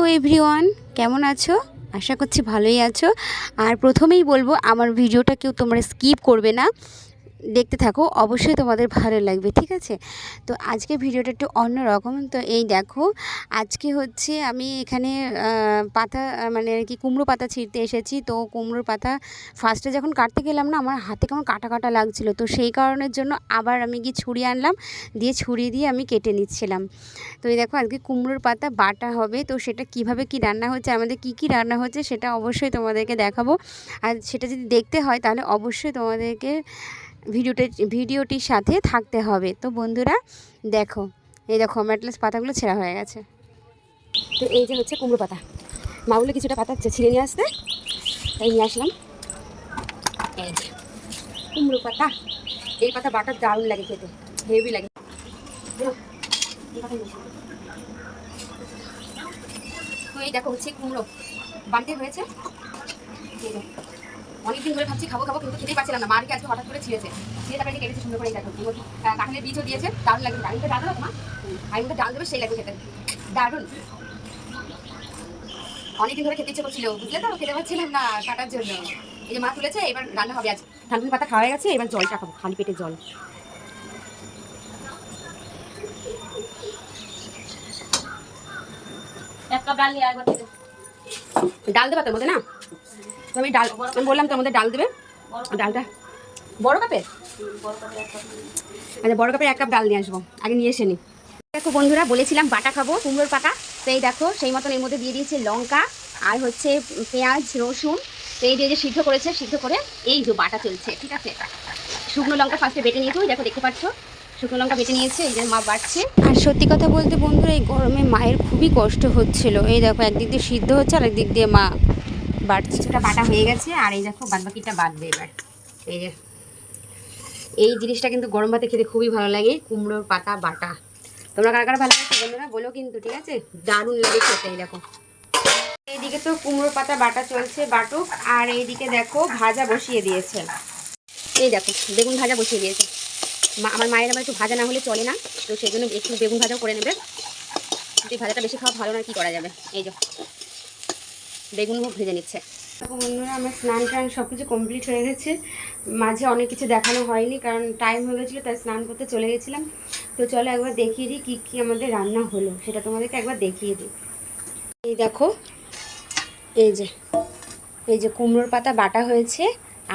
Hello everyone, কেমন আছো? আশা করছি ভালোই আছো। আর প্রথমেই বলবো, আমার ভিডিওটা কেউ তোমরা স্কিপ করবে না, দেখতে থাকো, অবশ্যই তোমাদের ভালো লাগবে, ঠিক আছে? তো আজকে ভিডিওটা একটু অন্যরকম। তো এই দেখো, আজকে হচ্ছে আমি এখানে পাতা মানে আর কি কুমড়ো পাতা ছিঁড়তে এসেছি। তো কুমড়োর পাতা ফার্স্টে যখন কাটতে গেলাম না, আমার হাতে কেমন কাটা কাটা লাগছিল। তো সেই কারণের জন্য আবার আমি গিয়ে ছুরি আনলাম, দিয়ে ছুরি দিয়ে আমি কেটে নিচ্ছিলাম। তো এই দেখো, আজকে কুমড়োর পাতা বাটা হবে। তো সেটা কিভাবে কি রান্না হচ্ছে, আমাদের কি কি রান্না হচ্ছে, সেটা অবশ্যই তোমাদেরকে দেখাবো। আর সেটা যদি দেখতে হয় তাহলে অবশ্যই তোমাদেরকে ভিডিওটির সাথে থাকতে হবে। তো বন্ধুরা দেখো, এই দেখো ম্যাটলেস পাতাগুলো ছেঁড়া হয়ে গেছে। তো এই যে হচ্ছে কুমড়ো পাতা, মা বলে কিছুটা পাতা ছিঁড়ে নিয়ে আসতে, তাই নিয়ে আসলাম। এই যে কুমড়ো পাতা, এই পাতা বাটা দারুণ লাগে খেতে, হেভি লাগে। তো এই দেখো হচ্ছে কুমড়ো বাড়িতে হয়েছে। অনেকদিন ধরে ভাবছি খাবো খাবো, কিন্তু খেতেই পারছিলাম না। মাকে আজকে হঠাৎ করে ছিঁড়েছে, ছিঁড়ে তারপরে কেটেছে সুন্দর করে। দেখো কাঁঠালের বীজও দিয়েছে, দারুণ লাগবে। আমি তো ডাল দেবো, মা আমি তো ডাল দেবে, সেই লাগবে খেতে, দারুণ। অনেকদিন ধরে খেতে ইচ্ছে করছিল, বুঝলে তো, খেতে পারছিলাম না কাটার জন্য। এই যে মা তুলেছে, এবার রান্না হবে। আজ ঠান্ডা পাতা খাওয়া গেছে, এবার জলটা খাবো, খালি পেটে জল। এক কাপ ডাল নিয়ে একবার ডাল দেবা তোর মধ্যে না? আমি ডাল, আমি বললাম তোর মধ্যে ডাল দেবে। ডালটা বড় কাপের, আচ্ছা বড় কাপের 1 কাপ ডাল নিয়ে আসবো, আগে নিয়ে এসে নি। দেখো বন্ধুরা, বলেছিলাম বাটা খাবো কুমড়োর পাতা। তো এই দেখো সেই মতন এর মধ্যে দিয়ে দিয়েছে লঙ্কা আর হচ্ছে পেঁয়াজ রসুন। তো এই যে সিদ্ধ করেছে, সিদ্ধ করে এই যে বাটা চলছে, ঠিক আছে। শুকনো লঙ্কা ফার্স্টে বেটে নিয়েছে, ওই দেখো দেখতে পাচ্ছ, শুকনো লঙ্কা বেটে নিয়েছে, এই যে মা বাটছে। আর সত্যি কথা বলতে বন্ধুরা, এই গরমে মায়ের খুবই কষ্ট হচ্ছিল। এই দেখো একদিক দিয়ে সিদ্ধ হচ্ছে আর একদিক দিয়ে মা বাটছে। কিছুটা বাটা হয়ে গেছে, আর এই দেখো বাদ বাকিটা বাটবে এবার। এই যে এই জিনিসটা কিন্তু গরম ভাতে খেতে খুবই ভালো লাগে, কুমড়োর পাতা বাটা। তোমরা কারা কারা ভালো লাগছে বন্ধুরা বলো কিন্তু, ঠিক আছে? দারুণ লাগে খেতে। এই দেখো এইদিকে তো কুমড়োর পাতা বাটা চলছে, বাটুক। আর এইদিকে দেখো ভাজা বসিয়ে দিয়েছে। এই দেখো বেগুন ভাজা বসিয়ে দিয়েছে। আমার মায়ের আবার একটু ভাজা না হলে চলে না, তো সেই জন্য একটু বেগুন ভাজাও করে নেবে। এই ভাজাটা বেশি খাওয়া ভালো না, কি করা যাবে। এই যে বেগুনও ভেজে নিচ্ছে। বন্ধুরা আমার স্নান টান সব কিছু কমপ্লিট হয়ে গেছে। মাঝে অনেক কিছু দেখানো হয়নি, কারণ টাইম হয়ে গেছিলো, তাই স্নান করতে চলে গেছিলাম। তো চলো একবার দেখিয়ে দিই কী কী আমাদের রান্না হলো, সেটা তোমাদেরকে একবার দেখিয়ে দিই। এই দেখো, এই যে কুমড়োর পাতা বাটা হয়েছে,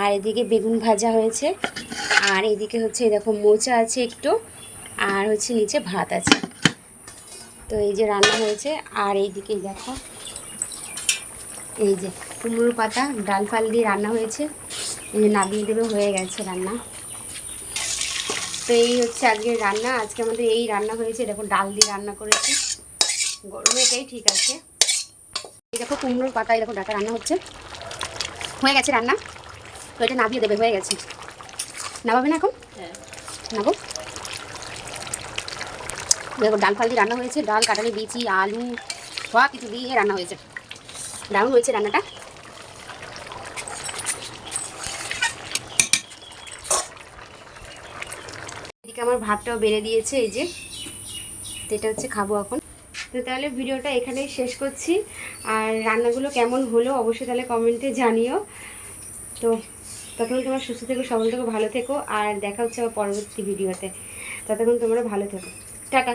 আর এদিকে বেগুন ভাজা হয়েছে, আর এদিকে হচ্ছে এই দেখো মোচা আছে একটু, আর হচ্ছে নিচে ভাত আছে। তো এই যে রান্না হয়েছে। আর এইদিকে দেখো এই যে কুমড়োর পাতা ডাল ফাল দিয়ে রান্না হয়েছে, এই যে নামিয়ে দেবে, হয়ে গেছে রান্না। তো এই হচ্ছে আজকের রান্না। আজকে আমাদের এই রান্না হয়েছে, দেখো ডাল দিয়ে রান্না করেছি, গরমে এটাই ঠিক আছে। এই দেখো কুমড়োর পাতা, এই দেখো ডাটা রান্না হচ্ছে, হয়ে গেছে রান্না। তো এটা নামিয়ে দেবে, হয়ে গেছে। নামাবে না এখন? নাবো। দেখো ডাল ফাল দিয়ে রান্না হয়েছে, ডাল কাঁঠালের বিচি আলু সব কিছু দিয়ে রান্না হয়েছে, দারুণ হয়েছে রান্নাটা। এদিকে আমার ভাতটাও বেড়ে দিয়েছে, এই যে এটা হচ্ছে খাবো এখন। তো তাহলে ভিডিওটা এখানেই শেষ করছি। আর রান্নাগুলো কেমন হলো অবশ্যই তাহলে কমেন্টে জানিও। তো ততক্ষণ তোমরা সুস্থ থেকো, সবল থেকো, ভালো থেকো। আর দেখা হচ্ছে আমার পরবর্তী ভিডিওতে। ততক্ষণ তোমরা ভালো থেকো, টাটা।